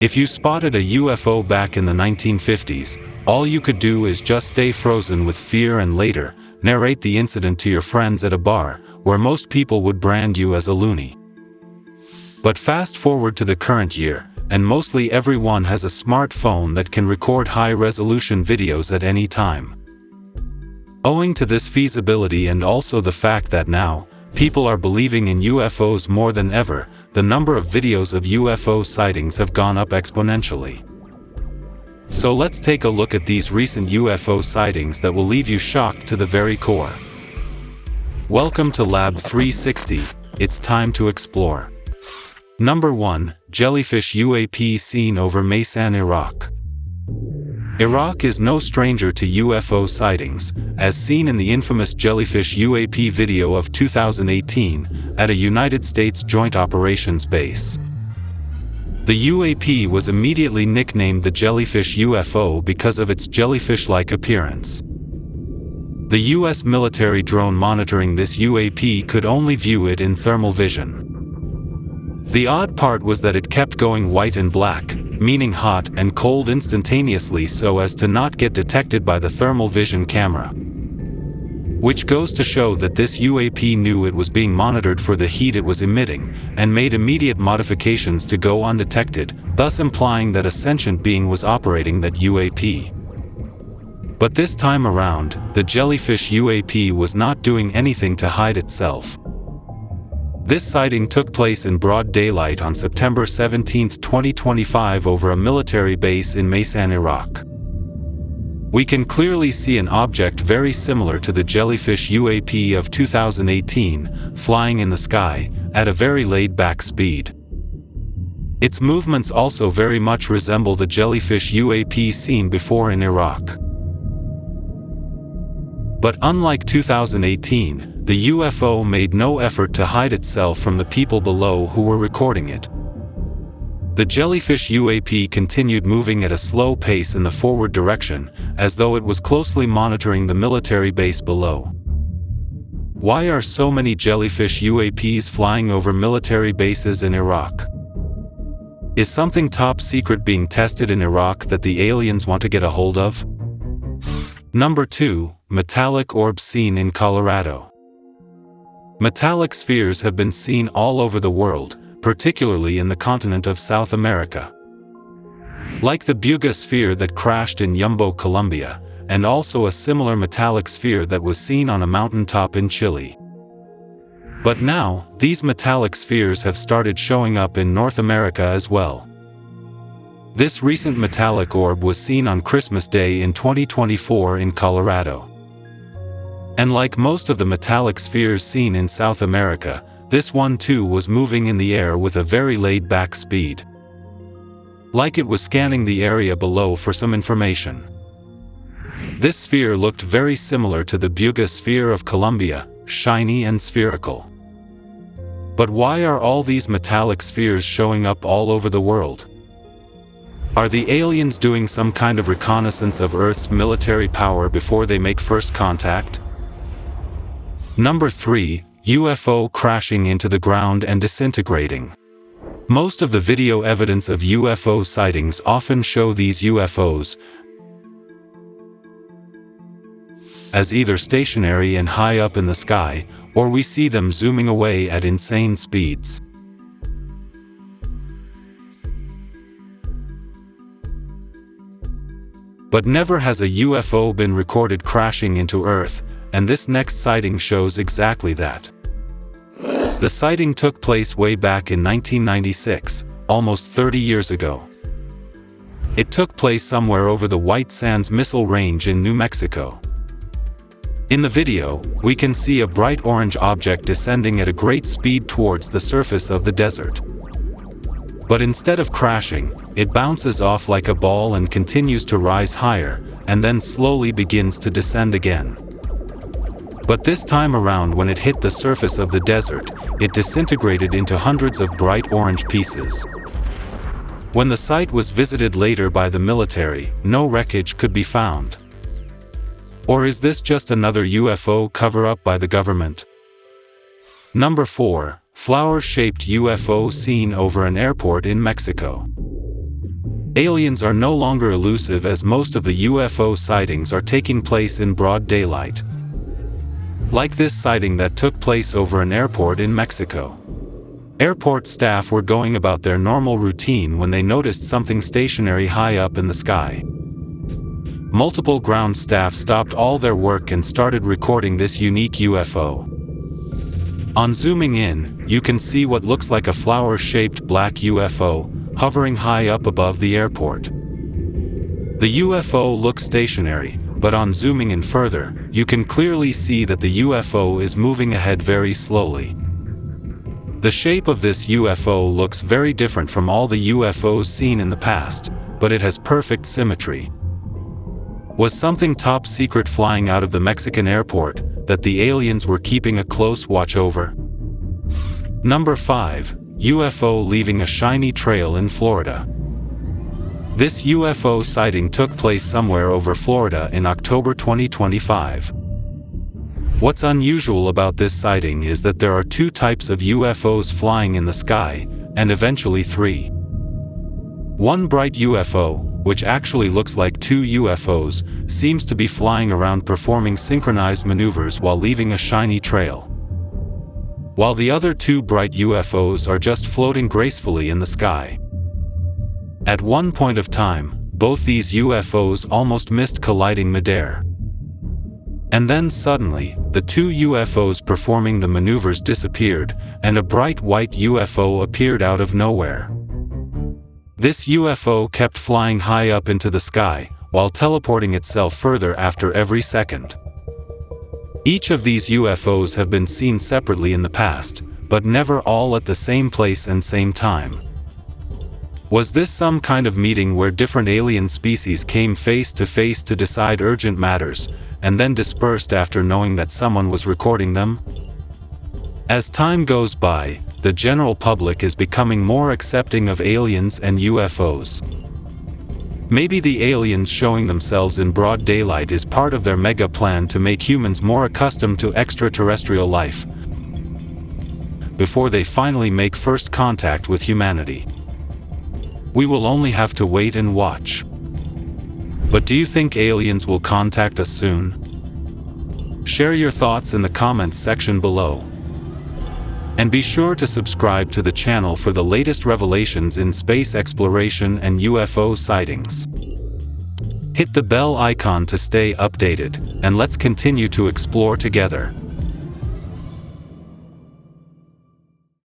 If you spotted a UFO back in the 1950s, all you could do is just stay frozen with fear and later narrate the incident to your friends at a bar, where most people would brand you as a loony. But fast forward to the current year, and mostly everyone has a smartphone that can record high-resolution videos at any time. Owing to this feasibility and also the fact that now, people are believing in UFOs more than ever, the number of videos of UFO sightings have gone up exponentially. So let's take a look at these recent UFO sightings that will leave you shocked to the very core. Welcome to Lab 360, it's time to explore. Number 1. Jellyfish UAP seen over Maysan, Iraq. Iraq is no stranger to UFO sightings, as seen in the infamous jellyfish UAP video of 2018 at a United States Joint Operations base. The UAP was immediately nicknamed the jellyfish UFO because of its jellyfish-like appearance. The US military drone monitoring this UAP could only view it in thermal vision. The odd part was that it kept going white and black, meaning hot and cold instantaneously so as to not get detected by the thermal vision camera. Which goes to show that this UAP knew it was being monitored for the heat it was emitting, and made immediate modifications to go undetected, thus implying that a sentient being was operating that UAP. But this time around, the jellyfish UAP was not doing anything to hide itself. This sighting took place in broad daylight on September 17, 2025 over a military base in Maysan, Iraq. We can clearly see an object very similar to the jellyfish UAP of 2018, flying in the sky, at a very laid-back speed. Its movements also very much resemble the jellyfish UAP seen before in Iraq. But unlike 2018, the UFO made no effort to hide itself from the people below who were recording it. The jellyfish UAP continued moving at a slow pace in the forward direction, as though it was closely monitoring the military base below. Why are so many jellyfish UAPs flying over military bases in Iraq? Is something top secret being tested in Iraq that the aliens want to get a hold of? Number 2. Metallic orbs seen in Colorado. Metallic spheres have been seen all over the world, particularly in the continent of South America. Like the Betelgeuse sphere that crashed in Yumbo, Colombia, and also a similar metallic sphere that was seen on a mountaintop in Chile. But now, these metallic spheres have started showing up in North America as well. This recent metallic orb was seen on Christmas Day in 2024 in Colorado. And like most of the metallic spheres seen in South America, this one too was moving in the air with a very laid-back speed. Like it was scanning the area below for some information. This sphere looked very similar to the Betelgeuse sphere of Colombia, shiny and spherical. But why are all these metallic spheres showing up all over the world? Are the aliens doing some kind of reconnaissance of Earth's military power before they make first contact? Number 3. UFO crashing into the ground and disintegrating. Most of the video evidence of UFO sightings often show these UFOs as either stationary and high up in the sky, or we see them zooming away at insane speeds. But never has a UFO been recorded crashing into Earth, and this next sighting shows exactly that. The sighting took place way back in 1996, almost 30 years ago. It took place somewhere over the White Sands Missile Range in New Mexico. In the video, we can see a bright orange object descending at a great speed towards the surface of the desert. But instead of crashing, it bounces off like a ball and continues to rise higher, and then slowly begins to descend again. But this time around, when it hit the surface of the desert, it disintegrated into hundreds of bright orange pieces. When the site was visited later by the military, no wreckage could be found. Or is this just another UFO cover-up by the government? Number 4. Flower-shaped UFO seen over an airport in Mexico. Aliens are no longer elusive as most of the UFO sightings are taking place in broad daylight. Like this sighting that took place over an airport in Mexico. Airport staff were going about their normal routine when they noticed something stationary high up in the sky. Multiple ground staff stopped all their work and started recording this unique UFO. On zooming in, you can see what looks like a flower-shaped black UFO, hovering high up above the airport. The UFO looks stationary, but on zooming in further, you can clearly see that the UFO is moving ahead very slowly. The shape of this UFO looks very different from all the UFOs seen in the past, but it has perfect symmetry. Was something top secret flying out of the Mexican airport that the aliens were keeping a close watch over? Number 5. UFO leaving a shiny trail in Florida. This UFO sighting took place somewhere over Florida in October 2025. What's unusual about this sighting is that there are 2 types of UFOs flying in the sky, and eventually 3. One bright UFO, which actually looks like 2 UFOs, seems to be flying around performing synchronized maneuvers while leaving a shiny trail. While the other 2 bright UFOs are just floating gracefully in the sky. At one point of time, both these UFOs almost missed colliding midair. And then suddenly, the 2 UFOs performing the maneuvers disappeared, and a bright white UFO appeared out of nowhere. This UFO kept flying high up into the sky, while teleporting itself further after every second. Each of these UFOs have been seen separately in the past, but never all at the same place and same time. Was this some kind of meeting where different alien species came face to face to decide urgent matters, and then dispersed after knowing that someone was recording them? As time goes by, the general public is becoming more accepting of aliens and UFOs. Maybe the aliens showing themselves in broad daylight is part of their mega plan to make humans more accustomed to extraterrestrial life before they finally make first contact with humanity. We will only have to wait and watch. But do you think aliens will contact us soon? Share your thoughts in the comments section below. And be sure to subscribe to the channel for the latest revelations in space exploration and UFO sightings. Hit the bell icon to stay updated, and let's continue to explore together.